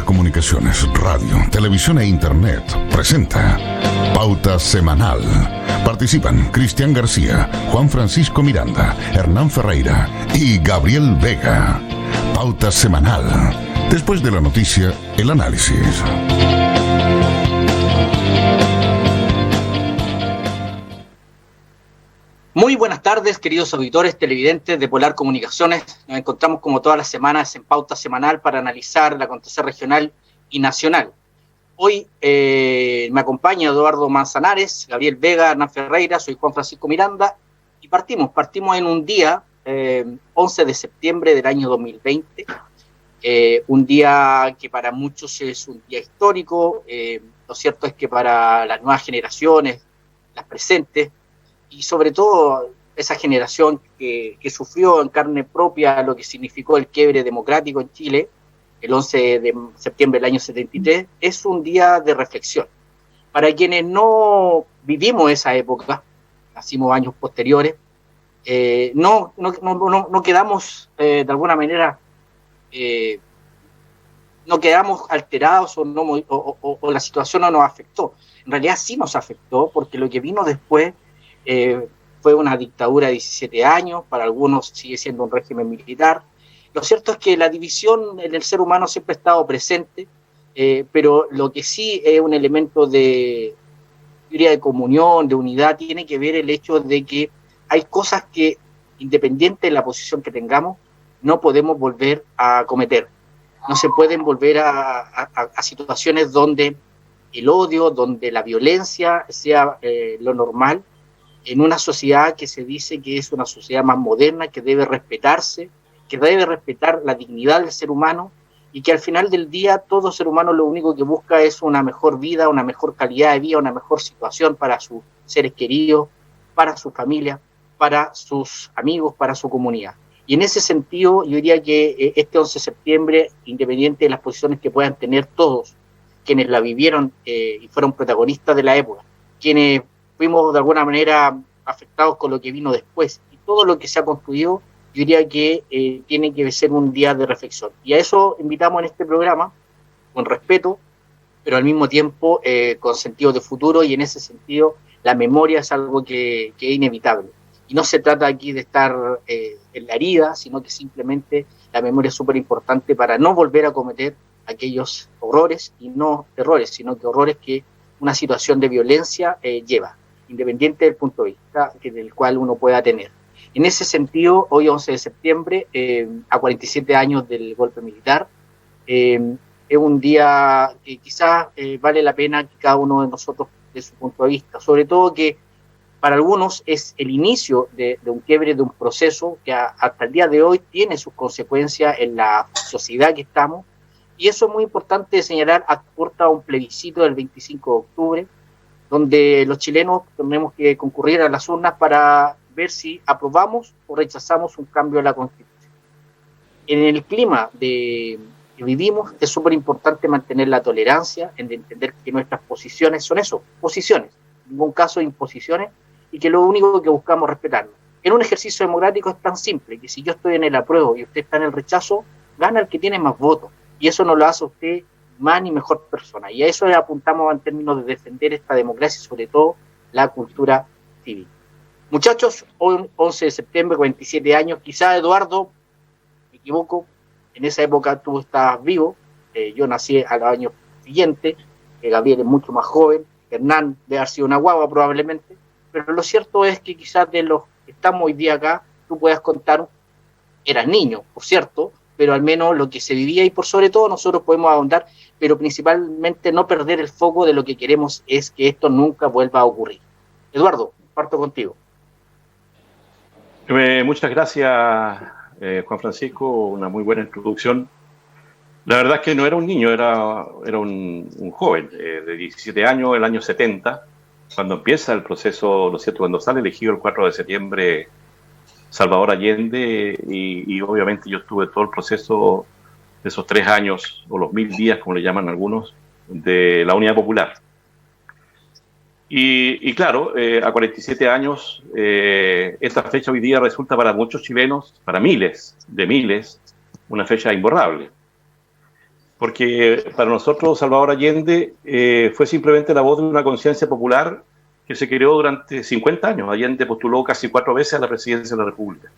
Comunicaciones, radio, televisión e internet presenta Pauta Semanal. Participan Cristian García, Juan Francisco Miranda, Hernán Ferreira y Gabriel Vega. Pauta Semanal. Después de la noticia, el análisis. Muy buenas tardes, queridos auditores televidentes de Polar Comunicaciones. Nos encontramos como todas las semanas en Pauta Semanal para analizar el acontecer regional y nacional. Hoy me acompaña Eduardo Manzanares, Gabriel Vega, Hernán Ferreira, soy Juan Francisco Miranda y partimos en un día, 11 de septiembre del año 2020, un día que para muchos es un día histórico. Lo cierto es que para las nuevas generaciones, las presentes, y sobre todo esa generación que sufrió en carne propia lo que significó el quiebre democrático en Chile, el 11 de septiembre del año 73, es un día de reflexión. Para quienes no vivimos esa época, nacimos años posteriores, no quedamos de alguna manera, no quedamos alterados o la situación no nos afectó. En realidad sí nos afectó, porque lo que vino después fue una dictadura de 17 años, para algunos sigue siendo un régimen militar. Lo cierto es que la división en el ser humano siempre ha estado presente, pero lo que sí es un elemento de comunión, de unidad, tiene que ver el hecho de que hay cosas que, independiente de la posición que tengamos, no podemos volver a cometer. No se pueden volver a situaciones donde el odio, donde la violencia sea lo normal, en una sociedad que se dice que es una sociedad más moderna, que debe respetarse, que debe respetar la dignidad del ser humano, y que al final del día todo ser humano lo único que busca es una mejor vida, una mejor calidad de vida, una mejor situación para sus seres queridos, para su familia, para sus amigos, para su comunidad. Y en ese sentido, yo diría que este 11 de septiembre, independiente de las posiciones que puedan tener todos, quienes la vivieron y fueron protagonistas de la época, quienes fuimos de alguna manera afectados con lo que vino después, y todo lo que se ha construido, yo diría que tiene que ser un día de reflexión. Y a eso invitamos en este programa, con respeto, pero al mismo tiempo con sentido de futuro, y en ese sentido la memoria es algo que es inevitable. Y no se trata aquí de estar en la herida, sino que simplemente la memoria es súper importante para no volver a cometer aquellos horrores, y no errores, sino que horrores que una situación de violencia lleva, independiente del punto de vista del cual uno pueda tener. En ese sentido, hoy 11 de septiembre, a 47 años del golpe militar, es un día que quizás vale la pena que cada uno de nosotros, de su punto de vista, sobre todo que para algunos es el inicio de un quiebre, de un proceso que hasta el día de hoy tiene sus consecuencias en la sociedad que estamos, y eso es muy importante señalar. Aporta un plebiscito del 25 de octubre, donde los chilenos tenemos que concurrir a las urnas para ver si aprobamos o rechazamos un cambio de la Constitución. En el clima que vivimos, es súper importante mantener la tolerancia, en entender que nuestras posiciones son eso, posiciones, en ningún caso imposiciones, y que lo único que buscamos es respetarnos. En un ejercicio democrático es tan simple, que si yo estoy en el apruebo y usted está en el rechazo, gana el que tiene más votos, y eso no lo hace usted más ni mejor persona, y a eso le apuntamos en términos de defender esta democracia y sobre todo la cultura civil. Muchachos, hoy 11 de septiembre, 47 años, quizá Eduardo, me equivoco, en esa época tú estabas vivo, yo nací al año siguiente, Gabriel es mucho más joven, Hernán debe haber sido una guagua probablemente, pero lo cierto es que quizás de los que estamos hoy día acá, tú puedas contar, eras niño, por cierto, pero al menos lo que se vivía, y por sobre todo nosotros podemos ahondar, pero principalmente no perder el foco de lo que queremos es que esto nunca vuelva a ocurrir. Eduardo, parto contigo. Muchas gracias, Juan Francisco, una muy buena introducción. La verdad es que no era un niño, era un joven de 17 años, el año 70, cuando empieza el proceso, ¿no es cierto?, cuando sale elegido el 4 de septiembre Salvador Allende, y obviamente yo estuve todo el proceso de esos 3 años, o los 1000 días, como le llaman algunos, de la Unidad Popular. Y claro, a 47 años, esta fecha hoy día resulta para muchos chilenos, para miles, una fecha imborrable. porque para nosotros Salvador Allende fue simplemente la voz de una conciencia popular que se creó durante 50 años. Allende postuló casi 4 veces a la presidencia de la República.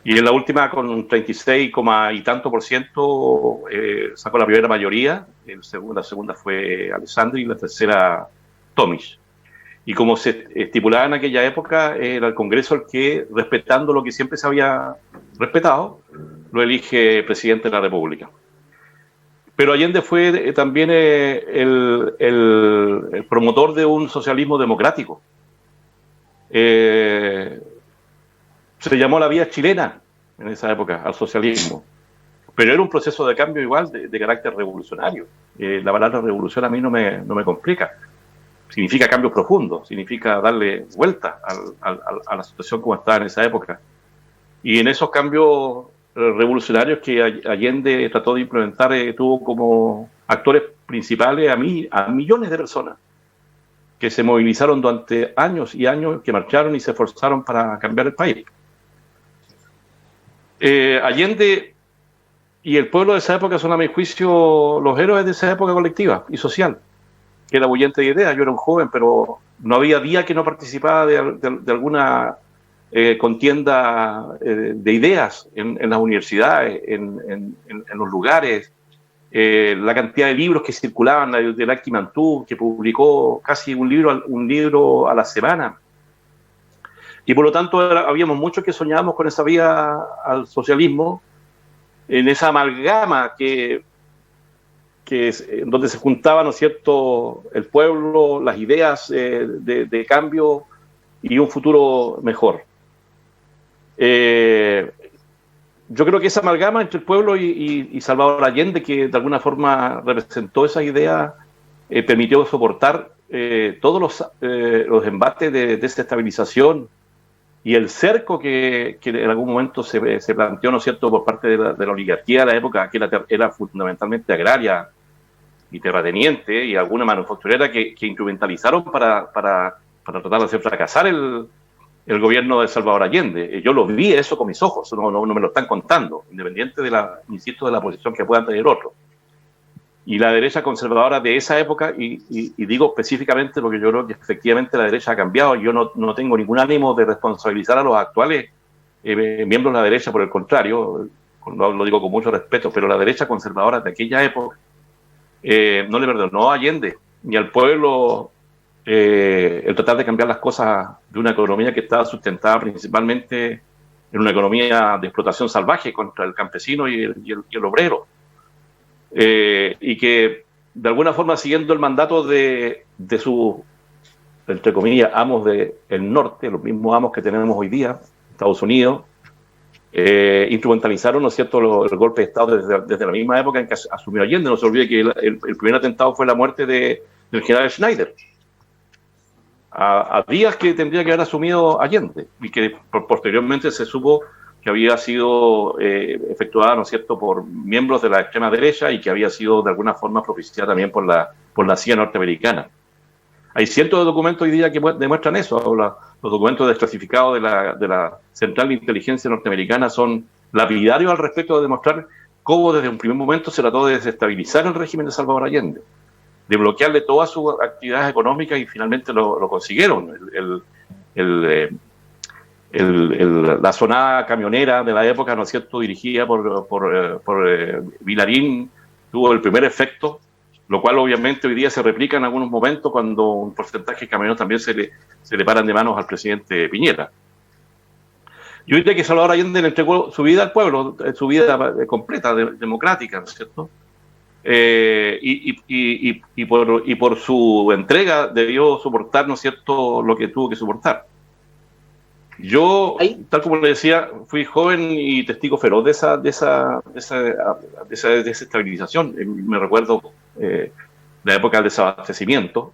Y en la última, con un 36, y tanto por ciento, sacó la primera mayoría. La segunda fue Alessandri y la tercera Tomic. Y como se estipulaba en aquella época, era el Congreso el que, respetando lo que siempre se había respetado, lo elige presidente de la República. Pero Allende fue también el promotor de un socialismo democrático. Se llamó la vía chilena en esa época al socialismo, pero era un proceso de cambio igual de carácter revolucionario. La palabra revolución a mí no me complica. Significa cambio profundo, significa darle vuelta a la situación como estaba en esa época. Y en esos cambios revolucionarios que Allende trató de implementar, tuvo como actores principales a millones de personas que se movilizaron durante años y años, que marcharon y se esforzaron para cambiar el país. Allende y el pueblo de esa época son, a mi juicio, los héroes de esa época colectiva y social, que era bullente de ideas. Yo era un joven, pero no había día que no participaba de alguna contienda de ideas en las universidades, en los lugares. La cantidad de libros que circulaban de Lacti Mantú, que publicó casi un libro a la semana. Y por lo tanto habíamos muchos que soñábamos con esa vía al socialismo, en esa amalgama donde se juntaba, ¿no es cierto?, el pueblo, las ideas de cambio y un futuro mejor. Yo creo que esa amalgama entre el pueblo y Salvador Allende, que de alguna forma representó esas ideas, permitió soportar todos los embates de desestabilización y el cerco que en algún momento se planteó, ¿no es cierto?, por parte de la oligarquía de la época, que era fundamentalmente agraria y terrateniente, y alguna manufacturera que instrumentalizaron para tratar de hacer fracasar el gobierno de Salvador Allende. Yo lo vi eso con mis ojos, no me lo están contando, independiente de la posición que puedan tener otros. Y la derecha conservadora de esa época, y digo específicamente porque yo creo que efectivamente la derecha ha cambiado, y yo no tengo ningún ánimo de responsabilizar a los actuales miembros de la derecha, por el contrario, lo digo con mucho respeto, pero la derecha conservadora de aquella época no le perdonó a Allende ni al pueblo el tratar de cambiar las cosas de una economía que estaba sustentada principalmente en una economía de explotación salvaje contra el campesino y el obrero. Y que de alguna forma, siguiendo el mandato de sus, entre comillas, amos del norte, los mismos amos que tenemos hoy día, Estados Unidos, instrumentalizaron, ¿no es cierto?, el golpe de Estado desde la misma época en que asumió Allende. No se olvide que el primer atentado fue la muerte del general Schneider, a días que tendría que haber asumido Allende, y que posteriormente se supo que había sido efectuada, ¿no es cierto?, por miembros de la extrema derecha, y que había sido de alguna forma propiciada también por la CIA norteamericana. Hay cientos de documentos hoy día que demuestran eso. Los documentos desclasificados de la Central de Inteligencia norteamericana son lapidarios al respecto de demostrar cómo desde un primer momento se trató de desestabilizar el régimen de Salvador Allende, de bloquearle todas sus actividades económicas, y finalmente lo consiguieron. La zonada camionera de la época, ¿no es cierto?, dirigida por Vilarín, tuvo el primer efecto, lo cual obviamente hoy día se replica en algunos momentos cuando un porcentaje de camioneros también se le paran de manos al presidente Piñera. Yo diría que Salvador Allende le entregó su vida al pueblo, su vida completa, democrática, ¿no es cierto? Y por su entrega debió soportar, ¿no es cierto?, lo que tuvo que soportar. Yo, tal como le decía, fui joven y testigo feroz de esa desestabilización. Me recuerdo la época del desabastecimiento.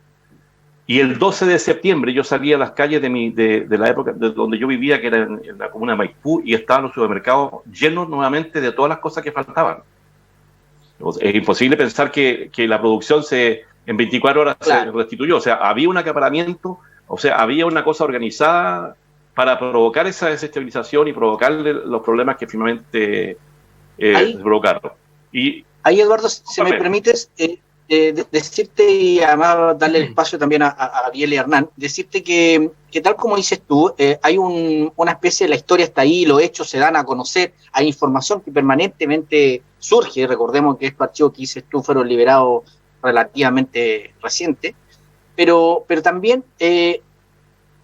Y el 12 de septiembre yo salí a las calles de la época de donde yo vivía, que era en la comuna de Maipú, y estaban los supermercados llenos nuevamente de todas las cosas que faltaban. Es imposible pensar que la producción en 24 horas se restituyó. O sea, había un acaparamiento, o sea, había una cosa organizada para provocar esa desestabilización y provocarle los problemas que finalmente se provocaron. Y Ahí, Eduardo, si me permites, decirte, y además darle el espacio también a Ariel y Hernán, decirte que tal como dices tú, hay una especie de la historia está ahí, los hechos se dan a conocer, hay información que permanentemente surge, recordemos que estos archivos que dices tú fueron liberados relativamente reciente, pero también,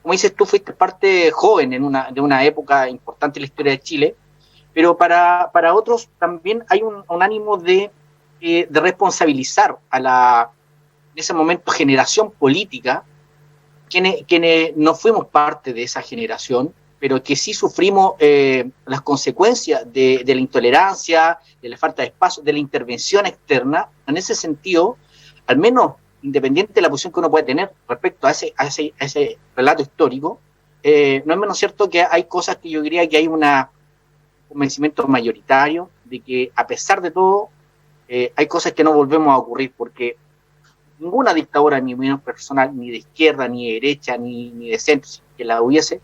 como dices tú, fuiste parte joven de una época importante en la historia de Chile, pero para otros también hay un ánimo de responsabilizar a en ese momento, generación política, quienes no fuimos parte de esa generación, pero que sí sufrimos las consecuencias de la intolerancia, de la falta de espacio, de la intervención externa. En ese sentido, al menos independiente de la posición que uno puede tener respecto a ese relato histórico, no es menos cierto que hay cosas que yo diría que hay un convencimiento mayoritario de que, a pesar de todo, hay cosas que no volvemos a ocurrir, porque ninguna dictadura, en mi opinión personal, ni de izquierda, ni de derecha, ni de centro, que la hubiese,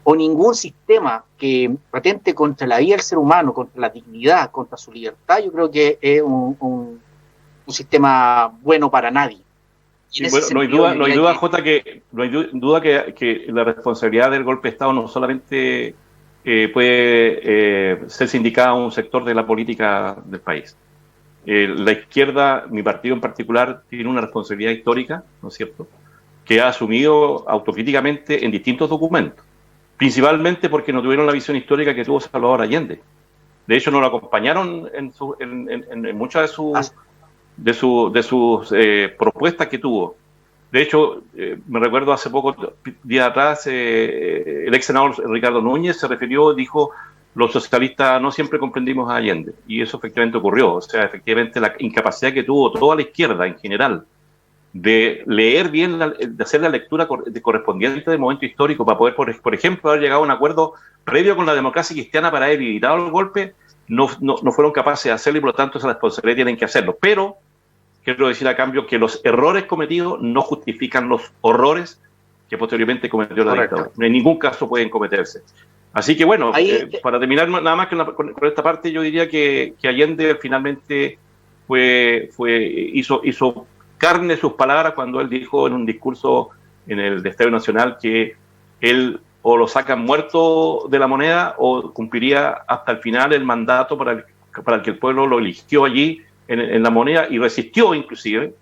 o ningún sistema que patente contra la vida del ser humano, contra la dignidad, contra su libertad, yo creo que es un sistema bueno para nadie. Sí, bueno, no hay duda, Jota, que no hay duda que la responsabilidad del golpe de Estado no solamente puede ser sindicada a un sector de la política del país. La izquierda, mi partido en particular, tiene una responsabilidad histórica, ¿no es cierto?, que ha asumido autocríticamente en distintos documentos, principalmente porque no tuvieron la visión histórica que tuvo Salvador Allende. De hecho, no lo acompañaron en muchas de sus propuestas que tuvo. De hecho, me recuerdo hace pocos días atrás, el ex senador Ricardo Núñez se refirió, dijo: los socialistas no siempre comprendimos a Allende, y eso efectivamente ocurrió. O sea, efectivamente la incapacidad que tuvo toda la izquierda en general de leer bien, de hacer la lectura correspondiente del momento histórico para poder, por ejemplo, haber llegado a un acuerdo previo con la democracia cristiana para haber evitado el golpe, no fueron capaces de hacerlo, y por lo tanto esa responsabilidad tienen que hacerlo. Pero quiero decir a cambio que los errores cometidos no justifican los horrores que posteriormente cometió la dictadura. En ningún caso pueden cometerse. Así que bueno, para terminar nada más con esta parte, yo diría que Allende finalmente hizo carne sus palabras cuando él dijo en un discurso en el Estadio Nacional que él o lo sacan muerto de la moneda o cumpliría hasta el final el mandato para el que el pueblo lo eligió allí en la moneda, y resistió inclusive,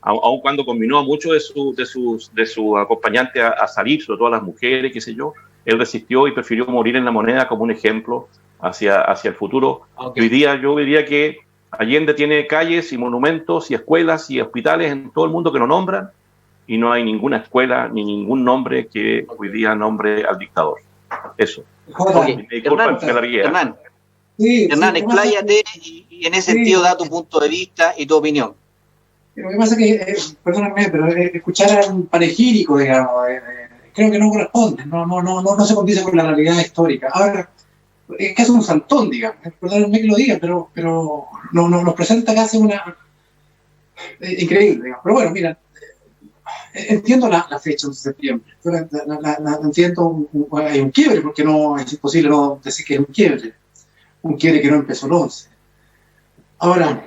aun cuando conminó a muchos de sus acompañantes a salir, sobre todo a las mujeres, qué sé yo. Él resistió y prefirió morir en la moneda como un ejemplo hacia el futuro. Okay. Hoy día yo diría que Allende tiene calles y monumentos y escuelas y hospitales en todo el mundo que lo nombran, y no hay ninguna escuela ni ningún nombre que hoy día nombre al dictador. Eso. Okay. Hernán, expláyate y en ese sentido da tu punto de vista y tu opinión. Lo que pasa es que, perdónenme, pero escuchar a un panegírico, digamos, creo que no corresponde, no se condice con la realidad histórica. Ahora, es que es un saltón, digamos, perdónenme que lo diga, pero nos presenta casi una... increíble, digamos. Pero bueno, mira, entiendo la fecha de septiembre, entiendo, hay un quiebre, porque no es imposible no decir que es un quiebre que no empezó el 11. Ahora,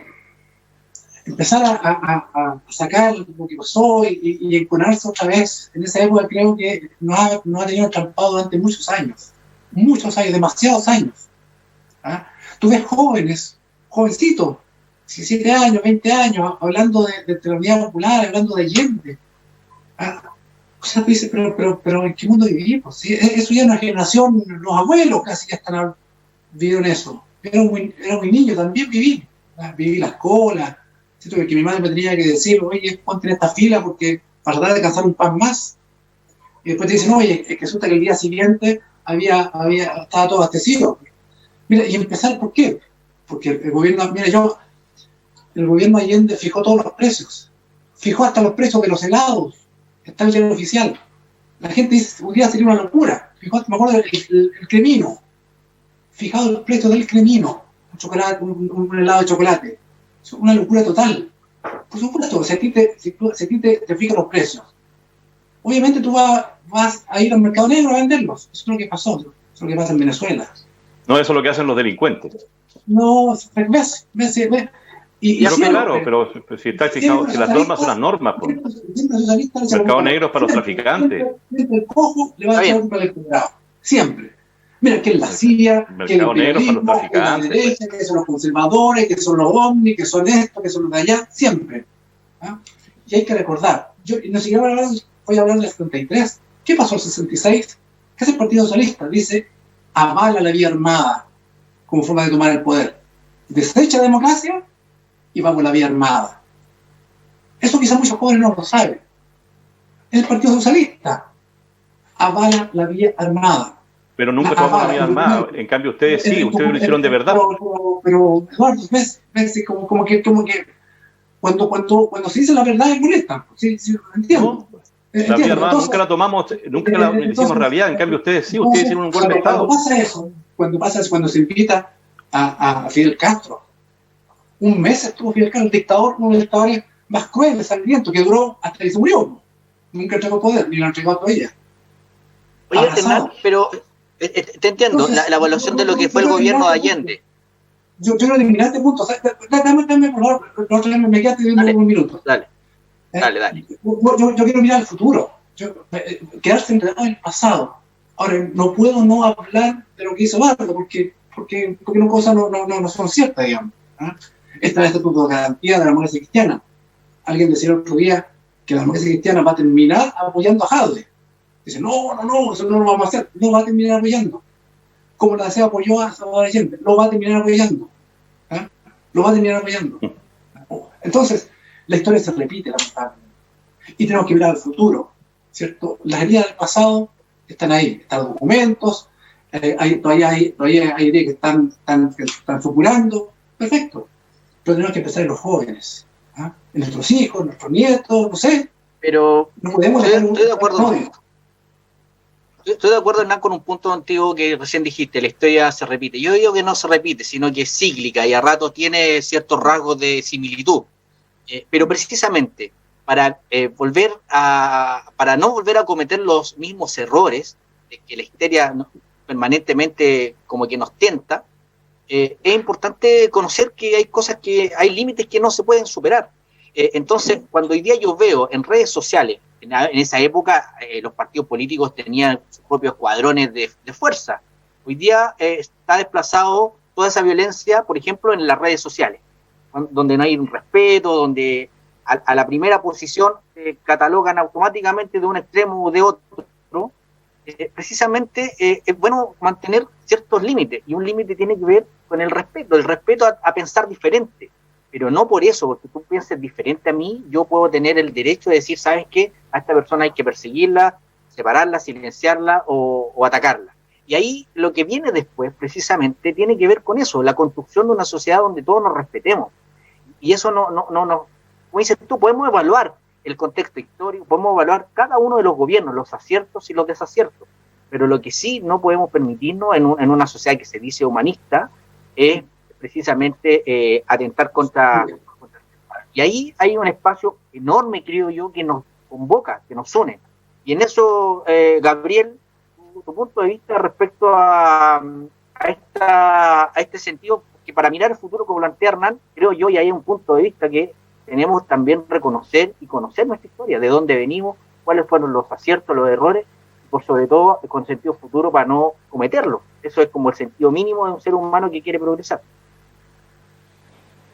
empezar a sacar lo que pasó y enconarse otra vez en esa época, creo que nos ha tenido atrampado durante muchos años, demasiados años. ¿Ah? Tú ves jovencitos, 17 años, 20 años, hablando de la Unidad Popular, hablando de Allende. ¿Ah? O sea, tú dices, pero ¿en qué mundo vivimos? ¿Sí? Eso ya es una generación, los abuelos casi ya vivieron eso. Era muy niño, también viví las colas. Siento que mi madre me tenía que decir: oye, ponte en esta fila porque para tratar de alcanzar un pan más. Y después te dicen: oye, es que resulta que el día siguiente estaba todo abastecido. Mira, y empezar, ¿por qué? Porque el gobierno Allende fijó todos los precios. Fijó hasta los precios de los helados. Está en el diario oficial. La gente dice: un día sería una locura. Fijó hasta, me acuerdo, el cremino. Fijado los precios del cremino. Un helado de chocolate. Es una locura total. Por supuesto, si a ti te fijan los precios, obviamente tú vas a ir al mercado negro a venderlos. Eso es lo que pasó. Eso es lo que pasa en Venezuela. No, eso es lo que hacen los delincuentes. No, ves. Pero si está fijado, si las normas son las normas, pues. Mercado negro es para los traficantes. Siempre el cojo le va a echar culpa al electorado. Siempre. Mira, que es la CIA, que el imperialismo, que la derecha, que son los conservadores, que son los ovnis, que son esto, que son los de allá, siempre. ¿Ah? Y hay que recordar, yo no sé, voy a hablar del 73. ¿Qué pasó en el 66? ¿Qué hace el Partido Socialista? Dice, avala la vía armada como forma de tomar el poder. Desecha la democracia y vamos a la vía armada. Eso quizás muchos jóvenes no lo saben. El Partido Socialista avala la vía armada. Pero nunca tomamos la vía armada. En cambio, ustedes sí, ustedes lo hicieron de verdad. Pero Eduardo, ves como que cuando se dice la verdad es molesta. Sí, entiendo. No, la vía armada nunca la tomamos, nunca la hicimos realidad. En cambio, ustedes sí, ustedes hicieron un golpe de Estado. Cuando se invita a Fidel Castro, un mes estuvo Fidel Castro, el dictador, uno de los dictadores más crueles, sangrientos, que duró hasta que se murió. Nunca entregó poder, ni lo entregó todavía. Oye, Hernán, pero te entiendo, entonces, la evaluación de lo que fue el gobierno de Allende. Yo quiero eliminar este punto. Dame, por favor, me quedaste viendo unos minutos. Dale. Yo quiero mirar el futuro. Quedarse enredado en el pasado. Ahora, no puedo no hablar de lo que hizo Bardo, porque no cosas no son ciertas, digamos. ¿Ah? Esta es el estatuto de garantía de la democracia cristiana. Alguien decía el otro día que la democracia cristiana va a terminar apoyando a Jadwe. Dice, no, eso no lo vamos a hacer. No va a terminar apoyando. Como la DEA apoyó a Salvador Allende, lo va a terminar apoyando. ¿Ah? Lo va a terminar apoyando. Entonces, la historia se repite, lamentablemente. Y tenemos que mirar al futuro, ¿cierto? Las heridas del pasado están ahí, están los documentos, todavía hay ideas que están supurando. Perfecto. Pero tenemos que empezar en los jóvenes, ¿ah? En nuestros hijos, en nuestros nietos, no sé. Pero no podemos estoy de acuerdo. Estoy de acuerdo, Hernán, con un punto antiguo que recién dijiste, la historia se repite. Yo digo que no se repite, sino que es cíclica y a ratos tiene ciertos rasgos de similitud. Pero precisamente para no volver a cometer los mismos errores, de que la histeria permanentemente como que nos tienta, es importante conocer que hay límites que no se pueden superar. Entonces, cuando hoy día yo veo en redes sociales, en esa época los partidos políticos tenían sus propios escuadrones de fuerza. Hoy día está desplazado toda esa violencia, por ejemplo, en las redes sociales, donde no hay un respeto, donde a la primera posición catalogan automáticamente de un extremo o de otro. Precisamente es bueno mantener ciertos límites, y un límite tiene que ver con el respeto a pensar diferente. Pero no por eso, porque tú pienses diferente a mí, yo puedo tener el derecho de decir, ¿sabes qué? A esta persona hay que perseguirla, separarla, silenciarla o atacarla. Y ahí lo que viene después, precisamente, tiene que ver con eso, la construcción de una sociedad donde todos nos respetemos. Y eso no, como dices tú, podemos evaluar el contexto histórico, podemos evaluar cada uno de los gobiernos, los aciertos y los desaciertos. Pero lo que sí no podemos permitirnos en una sociedad que se dice humanista es precisamente atentar contra. Y ahí hay un espacio enorme, creo yo, que nos convoca, que nos une. Y en eso, Gabriel, tu punto de vista respecto a este sentido, que para mirar el futuro, como plantea Hernán, creo yo, y hay un punto de vista que tenemos también reconocer y conocer nuestra historia, de dónde venimos, cuáles fueron los aciertos, los errores, y por sobre todo con sentido futuro para no cometerlos. Eso es como el sentido mínimo de un ser humano que quiere progresar.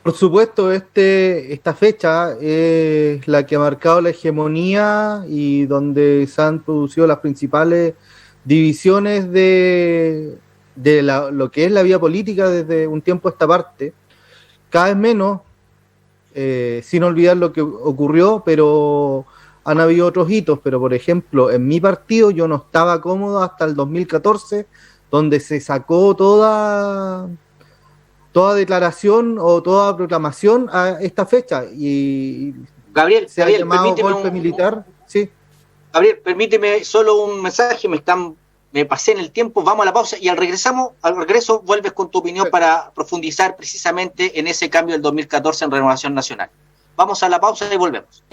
Por supuesto, esta fecha es la que ha marcado la hegemonía y donde se han producido las principales divisiones de lo que es la vida política desde un tiempo a esta parte. Cada vez menos, sin olvidar lo que ocurrió, pero han habido otros hitos. Pero, por ejemplo, en mi partido yo no estaba cómodo hasta el 2014, donde se sacó toda declaración o toda proclamación a esta fecha, y Gabriel, se ha llamado golpe militar. Sí. Gabriel, permíteme solo un mensaje, me pasé en el tiempo, vamos a la pausa y al regreso vuelves con tu opinión para profundizar precisamente en ese cambio del 2014 en Renovación Nacional. Vamos a la pausa y volvemos.